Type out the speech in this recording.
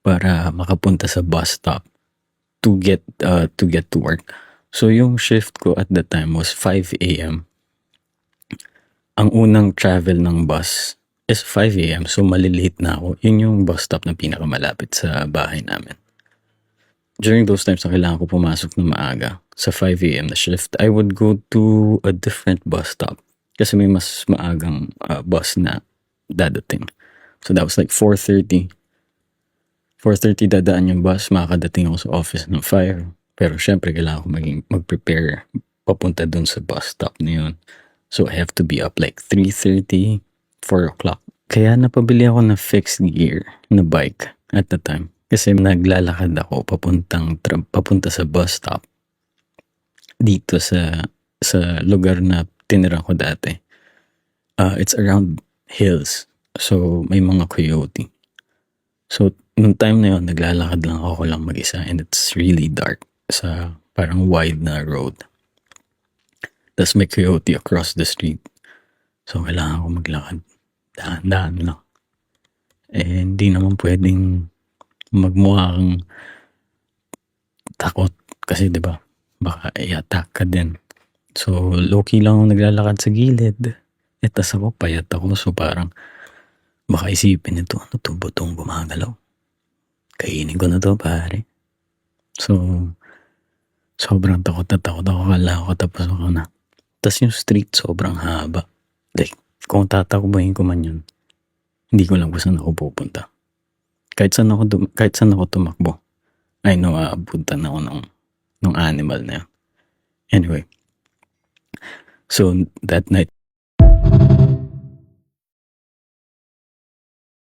para makapunta sa bus stop to get to work. So yung shift ko at the time was 5 a.m. Ang unang travel ng bus is 5 a.m. So malilate na ako. Yun yung bus stop na pinakamalapit sa bahay namin. During those times na kailangan ko pumasok na maaga sa 5 a.m. na shift, I would go to a different bus stop kasi may mas maagang bus na dadating. So that was like 4:30. 4:30 dadaan yung bus, makakadating ako sa office ng 5. Pero syempre kailangan ko mag-prepare papunta dun sa bus stop na yun. So I have to be up like 3:30, 4 o'clock. Kaya napabili ako ng fixed gear na bike at the time. Kasi naglalakad ako papunta sa bus stop dito sa lugar na tinira ko dati. It's around hills. So may mga coyote. So nung time na yun, naglalakad lang ako lang mag-isa and it's really dark sa parang wide na road. Tapos may coyote across the street. So kailangan ko maglakad. Dahan-dahan lang. Eh hindi naman pwedeng magmukha kang takot kasi 'di ba baka i-attack ka din. So low-key lang ako naglalakad sa gilid. Tas ako payat ako, so parang baka isipin nito, ano to, butong gumagalaw, kainin ko na to pare. So sobrang takot ako, kala ko tapos ako na. Tas yung street sobrang haba, like kung tatakbuhin ko man yun, hindi ko lang kung saan ako pupunta. Kahit saan ako tumakbo, I know aabutan ako ng animal na yun. Anyway, so that night